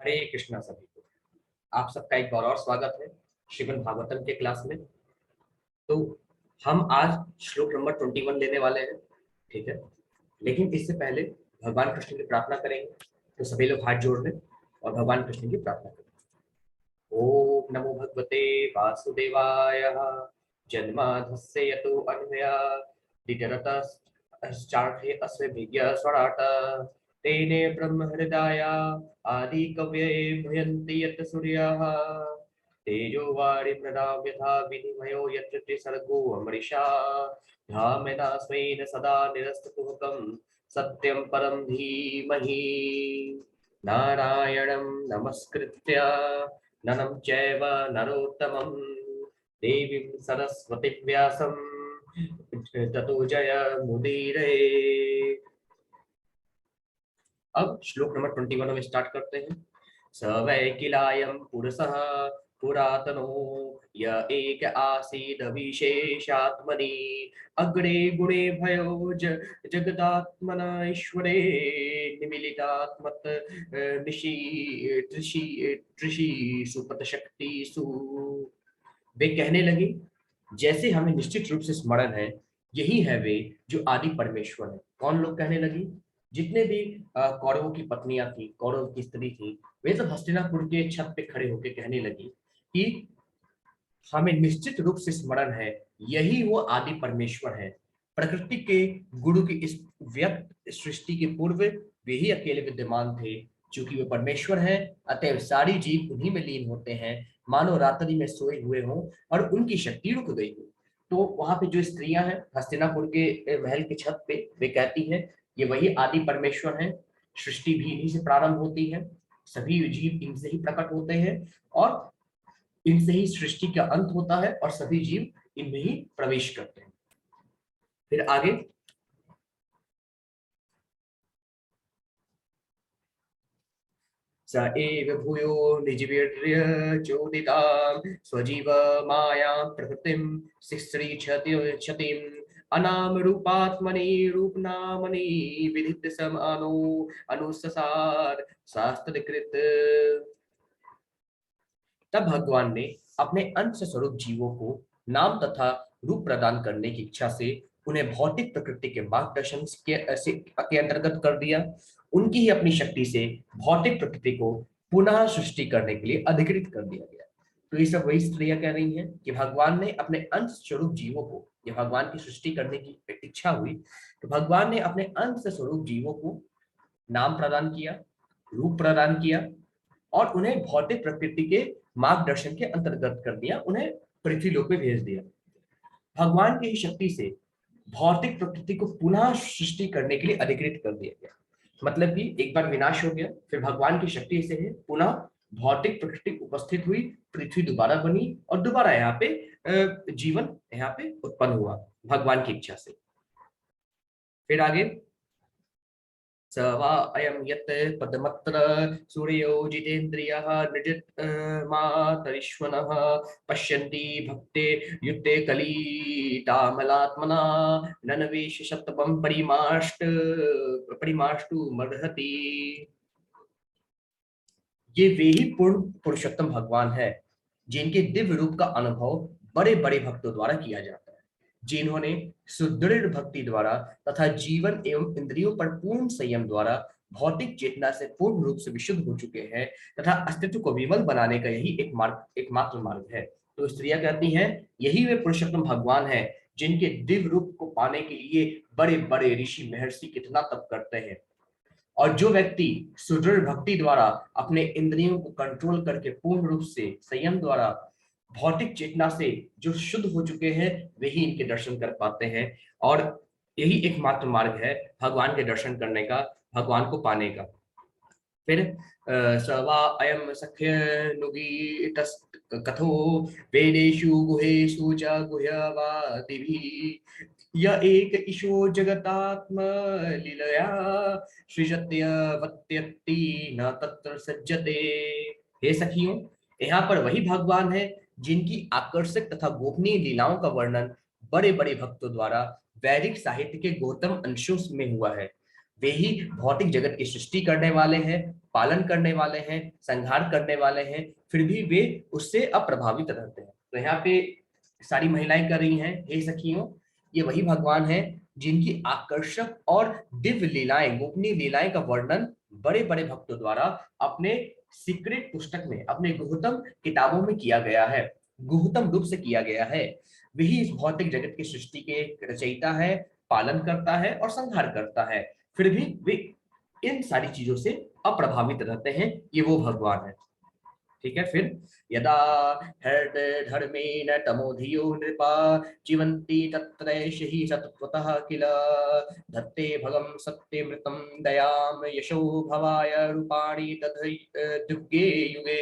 हरे कृष्णा सभी को। आप सबका एक बार और स्वागत है श्रीमद् भागवतम के क्लास में। तो हम आज श्लोक नंबर 21 लेने वाले हैं, ठीक है। लेकिन इससे पहले भगवान कृष्ण की प्रार्थना करेंगे। तो सभी लोग हाथ जोड़ लें और भगवान कृष्ण की प्रार्थना करें। ओम नमो भगवते वासुदेवाय। जन्माधस्य यतो अन्वया वितरतश्चार्थे अस्य विद्या स्वराट तेने ब्रह्म हृदय आदि कवये भयन्ति यत् सूर्यः तेजो वारि मृदां यथा विनिमयो यत्र त्रिसर्गो अमृषा धाम्ना स्वेन सदा निरस्तकुहकं सत्यं परं धीमहि नारायणं नमस्कृत्य नरं चैव नरोत्तमं देवीं सरस्वतीं व्यासं ततो जयमुदीरये। अब श्लोक नंबर 21 में स्टार्ट करते हैं। स वै किलायं पुरुषः पुरातनो य एक आसीद विशेषात्मनि अग्रे गुणे भयो जगदात्मना ईश्वरे निमिलितात्मत ऋषि ऋषि ऋषि सुपत शक्तिसु। वे कहने लगे, जैसे हमें निश्चित रूप से स्मरण है, यही है वे जो आदि परमेश्वर है। कौन लोग कहने लगे? जितने भी कौरवों की पत्नियां थी, कौरव की स्त्री थी, वे सब हस्तिनापुर के छत पे खड़े होकर कहने लगी कि हमें निश्चित रूप से स्मरण है, यही वो आदि परमेश्वर है। प्रकृति के गुरु की इस व्यक्त सृष्टि के पूर्व वे ही अकेले विद्यमान थे। चूंकि वे परमेश्वर हैं, अतएव सारी जीव उन्हीं में लीन होते हैं, मानो रात्रि में सोए हुए हों और उनकी शक्ति रुक गई हो। तो वहां पे जो स्त्रियां हैं हस्तिनापुर के महल की छत पे, वे कहती हैं ये वही आदि परमेश्वर हैं। सृष्टि भी इन्हीं से प्रारंभ होती है, सभी जीव इनसे ही प्रकट होते हैं और इनसे ही सृष्टि का अंत होता है और सभी जीव इनमें ही प्रवेश करते हैं। फिर आगे स एव भूयो निजीवर्य चोदितां स्वजीव मायां प्रकृतिं शिश्री क्षतिम् अनाम रूपात्मनि रूपनामनि विदित समानो अनुससार शास्त्रकृत। तब भगवान ने अपने अंश स्वरूप जीवों को नाम तथा रूप प्रदान करने की इच्छा से उन्हें भौतिक प्रकृति के मार्गदर्शन के अंतर्गत कर दिया। उनकी ही अपनी शक्ति से भौतिक प्रकृति को पुनः सृष्टि करने के लिए अधिकृत कर दिया गया। तो ये सब वही स्त्रियां कह रही हैं कि भगवान ने अपने अंश स्वरूप जीवों को, जब भगवान की सृष्टि करने की इच्छा हुई तो भगवान ने अपने अंश स्वरूप जीवों को नाम प्रदान किया, रूप प्रदान किया और उन्हें भौतिक प्रकृति के मार्गदर्शन के अंतर्गत कर दिया, उन्हें पृथ्वी लोक में भेज दिया। भगवान की शक्ति से भौतिक प्रकृति को पुनः सृष्टि करने के लिए अधिकृत कर दिया गया। मतलब कि एक बार विनाश हो गया, फिर भगवान की शक्ति से पुनः भौतिक प्रकृति उपस्थित हुई, पृथ्वी दोबारा बनी और दोबारा यहाँ पे जीवन यहाँ पे उत्पन्न हुआ भगवान की इच्छा से। फिर आगे स वा अयं यत् पदमत्र सूर्यो जितेन्द्रियः निर्जितमातरिष्वनः पश्यन्ति भक्ते युक्ते कलितामलात्मना ननवेश शतपं परिमाष्टु मर्हति। ये वे ही पूर्ण पुरुषोत्तम भगवान है जिनके दिव्य रूप का अनुभव बड़े बड़े भक्तों द्वारा किया जाता है, जिन्होंने सुदृढ़ भक्ति द्वारा तथा जीवन एवं इंद्रियों पर पूर्ण संयम द्वारा भौतिक चेतना से पूर्ण रूप से विशुद्ध हो चुके हैं तथा अस्तित्व को विमल बनाने का यही एकमात्र मार्ग है। तो स्त्रियां कहती हैं यही वे पुरुषोत्तम भगवान है जिनके दिव्य रूप को पाने के लिए बड़े बड़े ऋषि महर्षि कितना तप करते हैं। और जो व्यक्ति सुदृढ़ भक्ति द्वारा अपने इंद्रियों को कंट्रोल करके पूर्ण रूप से संयम द्वारा भौतिक चेतना से जो शुद्ध हो चुके हैं, वही इनके दर्शन कर पाते हैं। और यही एकमात्र मार्ग है भगवान के दर्शन करने का, भगवान को पाने का। फिर सवा अयम सख्य नुगी कथो वेदेषु गुहेषु च गुह्यवादिभिः यह एक ईशो जगतात्म लीलया सृजत्यवत्यत्ति न तत्र सज्जते। हे सखियों, यहाँ पर वही भगवान है जिनकी आकर्षक तथा गोपनीय लीलाओं का वर्णन बड़े बड़े भक्तों द्वारा वैदिक साहित्य के गौतम अंशों में हुआ है। वे ही भौतिक जगत की सृष्टि करने वाले हैं, पालन करने वाले हैं, संहार करने वाले हैं, फिर भी वे उससे अप्रभावित रहते हैं। तो यहाँ पे सारी महिलाएं कर रही हैं, हे सखियों, ये वही भगवान है जिनकी आकर्षक और दिव्य लीलाएं, गोपनीय लीलाएं का वर्णन बड़े बड़े भक्तों द्वारा अपने सीक्रेट पुस्तक में, अपने गुहतम किताबों में किया गया है, गुहतम रूप से किया गया है। वही इस भौतिक जगत की सृष्टि के रचयिता है, पालन करता है और संहार करता है, फिर भी वे इन सारी चीजों से अप्रभावित रहते हैं। ये वो भगवान है। ठीक है, फिर यदा हृद धर्मेण तमोधियो नृपा जीवन्ति तत्रैष हि सत्त्वतः किल धत्ते भगं सत्यमृतं दयाम यशो भवाय रूपाणि दुर्गे युगे।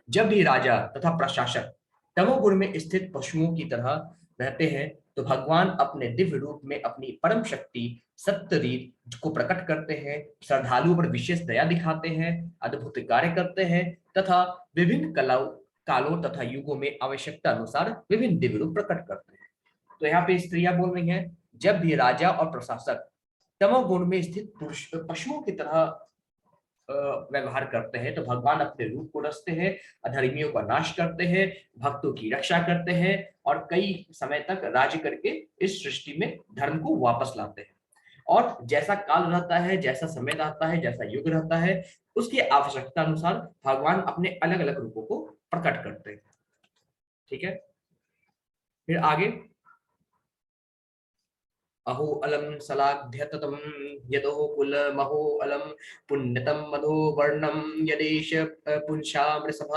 जब भी राजा तथा प्रशासक तमोगुण में स्थित पशुओं की तरह रहते हैं, तो भगवान अपने दिव्य रूप में अपनी परम शक्ति सत्य रीत को प्रकट करते हैं, श्रद्धालुओं पर विशेष दया दिखाते हैं, अद्भुत कार्य करते हैं तथा विभिन्न कलाओं, कालों तथा युगों में आवश्यकता अनुसार विभिन्न दिव्य रूप प्रकट करते हैं। तो यहाँ पे स्त्रियां बोल रही हैं, जब भी राजा और प्रशासक तमोगुण में स्थित पशुओं की तरह व्यवहार करते हैं, तो भगवान अपने रूप को रचते हैं, अधर्मियों का नाश करते हैं, भक्तों की रक्षा करते हैं और कई समय तक राज्य करके इस सृष्टि में धर्म को वापस लाते हैं। और जैसा काल रहता है, जैसा समय रहता है, जैसा युग रहता है, उसकी आवश्यकता अनुसार भगवान अपने अलग अलग रूपों को प्रकट करते हैं। ठीक है, फिर आगे, अहो अलम सलाघ्यततम यदो कुल महो अलम पुण्यतम मधो वर्णम यदेश पुंसामृषभ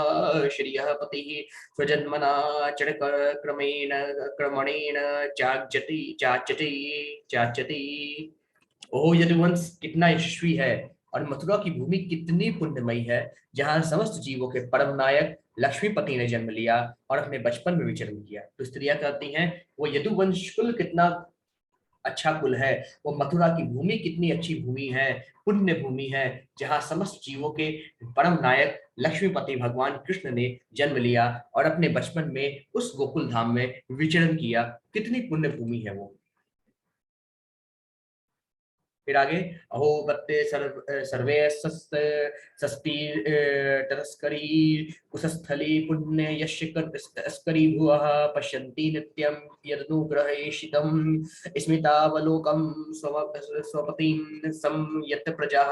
श्रियः पतिः स्वजन्मना चढ़ क्रमेण क्रमणेन चाचति चाचति चाचति। ओह यदुवंश कितना यशस्वी है और मथुरा की भूमि कितनी पुण्यमयी है, जहां समस्त जीवों के परम नायक लक्ष्मीपति ने जन्म लिया और अपने बचपन में विचरण किया। तो स्त्रियां कहती हैं वो यदुवंश कुल कितना अच्छा कुल है, वो मथुरा की भूमि कितनी अच्छी भूमि है, पुण्य भूमि है, जहां समस्त जीवों के परम नायक लक्ष्मीपति भगवान कृष्ण ने जन्म लिया और अपने बचपन में उस गोकुल धाम में विचरण किया। कितनी पुण्य भूमि है वो। फिर आगे, अहो बत्ते सर्वे सस्ती तस्करी कुशस्थली पुण्य यश तस्करी भुवः पश्यन्ति नित्यं यदनुग्रहेशितं स्मितावलोकं स्वपतिं संयत प्रजाः।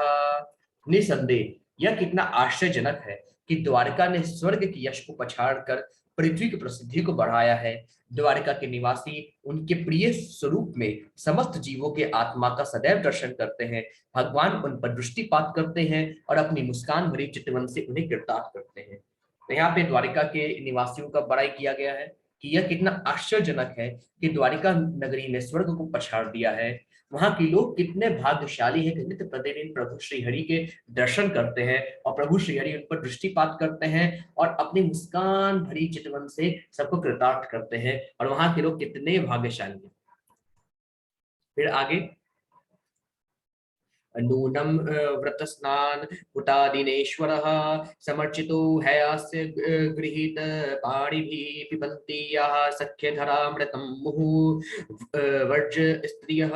निसंदेह यह कितना आश्चर्यजनक है कि द्वारका ने स्वर्ग के यश को पछाड़कर पृथ्वी की प्रसिद्धि को बढ़ाया है। द्वारिका के निवासी उनके प्रिय स्वरूप में समस्त जीवों के आत्मा का सदैव दर्शन करते हैं। भगवान उन पर दृष्टिपात करते हैं और अपनी मुस्कान भरी चितवन से उन्हें कृतार्थ करते हैं। तो यहाँ पे द्वारिका के निवासियों का बड़ाई किया गया है कि यह कितना आश्चर्यजनक है कि द्वारिका नगरी ने स्वर्ग को पछाड़ दिया है। वहां के लोग कितने भाग्यशाली हैं कि नित्य प्रतिदिन प्रभु श्री हरि के दर्शन करते हैं और प्रभु श्री हरि उन पर दृष्टिपात करते हैं और अपनी मुस्कान भरी चितवन से सबको कृतार्थ करते हैं। और वहां के लोग कितने भाग्यशाली हैं। फिर आगे, नूनम व्रत स्नान हुतादिनेश्वरः समर्चितो हयास्य गृहीत पाणिभिः पिबन्ति याः सख्यधरामृतं मुहुः वर्ज स्त्रियः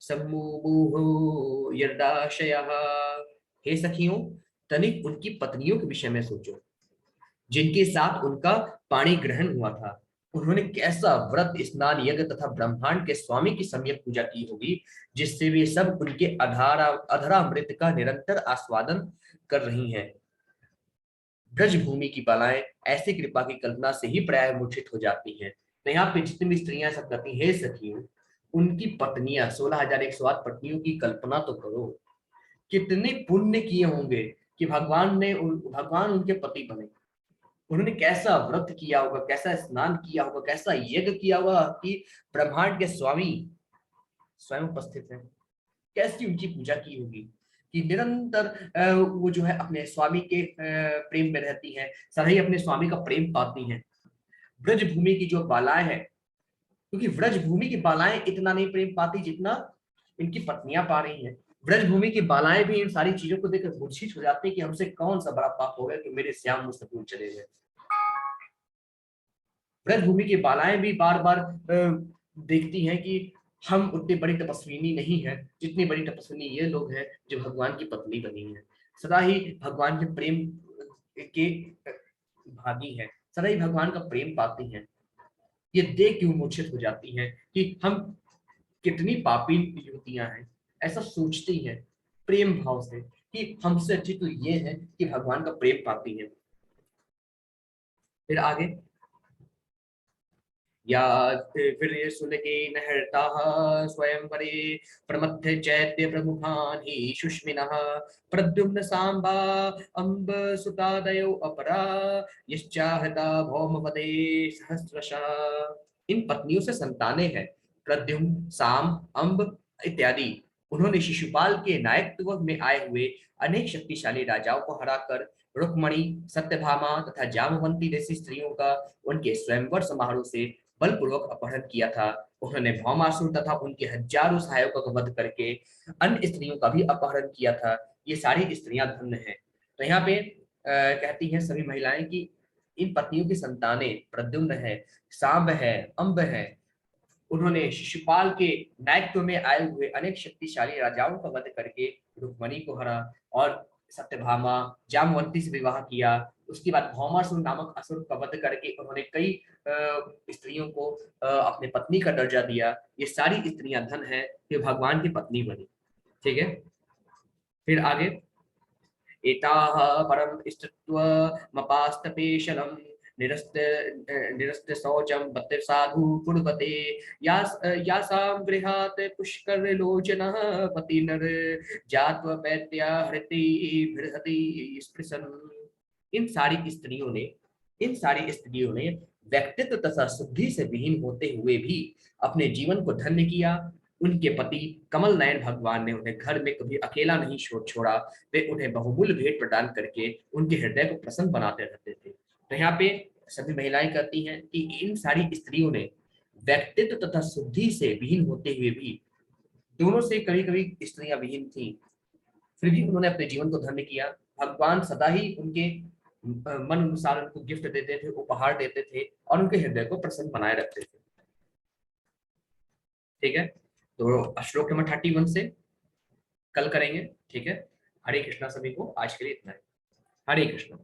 सम्मुमुहुः यर्दाशयः। हे सखियों, तनिक उनकी पत्नियों के विषय में सोचो जिनके साथ उनका पाणी ग्रहण हुआ था। उन्होंने कैसा व्रत, स्नान, यज्ञ तथा ब्रह्मांड के स्वामी की सम्यक पूजा की होगी, जिससे वे सब उनके अधरामृत का निरंतर आस्वादन कर रही हैं। ब्रज भूमि की बालाएं ऐसी कृपा की कल्पना से ही प्राय मूर्छित हो जाती हैं। तो यहाँ पे जितनी भी स्त्रियां सब करती हैं, सखियों, उनकी पत्नियां 16,108 पत्नियों की कल्पना तो करो, कितने पुण्य किए होंगे कि भगवान उनके पति बने। उन्होंने कैसा व्रत किया होगा, कैसा स्नान किया होगा, कैसा यज्ञ किया होगा कि ब्रह्मांड के स्वामी स्वयं उपस्थित हैं। कैसी उनकी पूजा की होगी कि निरंतर वो जो है अपने स्वामी के प्रेम में रहती हैं, सदा ही अपने स्वामी का प्रेम पाती हैं। ब्रज भूमि की जो बालाएं हैं, क्योंकि ब्रज भूमि की बालाएं इतना नहीं प्रेम पाती जितना इनकी पत्नियां पा रही हैं। ब्रज भूमि की बालाएं भी इन सारी चीजों को देखकर मूर्छित हो जाती है कि हमसे कौन सा बड़ा पाप हो गया कि मेरे श्याम मुझसे दूर चले गए। ब्रज भूमि की बालाएं भी बार बार देखती हैं कि हम उतनी बड़ी तपस्विनी नहीं है जितनी बड़ी तपस्विनी ये लोग हैं जो भगवान की पत्नी बनी है, सदा ही भगवान के प्रेम के भागी हैं, सदा ही भगवान का प्रेम पाती हैं। ये देख के मूर्छित हो जाती हैं कि हम कितनी पापी युवतियां हैं, ऐसा सोचती हैं प्रेम भाव से कि हमसे अच्छी तो ये है कि भगवान का प्रेम पाती हैं। फिर आगे, या फिर ये सुन के नहरता स्वयंवरे प्रमथ्य चैत्य प्रमुखान ही सुष्मिनः प्रद्युम्न सांबा अम्ब सुतादयो अपरा यश्चाहता भौमपदे सहस्रशः। इन पत्नियों से संतानें हैं प्रद्युम्न, साम, अम्ब इत्यादि। उन्होंने शिशुपाल के नायकत्व में आए हुए अनेक शक्तिशाली राजाओं को हराकर रुक्मणी, सत्यभामा तथा जामवंती जैसी स्त्रियों का उनके स्वयंवर समारोह से बलपूर्वक अपहरण किया था। उन्होंने भौमासुर तथा उनके हजारों सहायकों का वध करके अन्य स्त्रियों का भी अपहरण किया था। ये सारी स्त्रियां धन्य हैं। तो यहाँ पे कहती हैं सभी महिलाएं कि इन पत्नियों की संतानें प्रद्युम्न है, सांब है, अम्ब है। उन्होंने शिशुपाल के नायकत्व में आए हुए अनेक शक्तिशाली राजाओं का वध करके रुक्मणी को हरा और सत्यभामा, जामवंती से विवाह किया। उसके बाद भौमासुर नामक असुर का वध करके उन्होंने कई स्त्रियों को अपने पत्नी का दर्जा दिया। ये सारी स्त्रियां धन है जो भगवान की पत्नी बनी। ठीक है, फिर आगे, एताः परम स्तुत्वमपास्तपेशलं निरस्त निरस्त शौचं बत साधु कुर्वते यासां गृहात् पुष्करलोचनः पतिनर जात्वपैत्या हृति बृहति स्पृशन्। इन सारी स्त्रियों ने इन सारी स्त्रियों ने व्यक्तित्व तथा शुद्धि से विहीन होते हुए भी अपने जीवन को धन्य किया। उनके पति कमल नयन भगवान ने उन्हें घर में कभी अकेला नहीं छोड़ा। वे उन्हें बहुमूल्य भेंट प्रदान करके उनके हृदय को प्रसन्न बनाते रहते थे। तो यहाँ पे सभी महिलाएं कहती हैं कि इन सारी स्त्रियों ने व्यक्तित्व तथा शुद्धि से विहीन होते हुए भी, दोनों से कभी कभी स्त्रियां विहीन थी, फिर भी उन्होंने अपने जीवन को धन्य किया। भगवान सदा ही उनके मन अनुसार उनको गिफ्ट देते थे, उपहार देते थे और उनके हृदय को प्रसन्न बनाए रखते थे। ठीक है, तो श्लोक नंबर 31 से कल करेंगे। ठीक है, हरे कृष्णा सभी को, आज के लिए इतना है। हरे कृष्णा।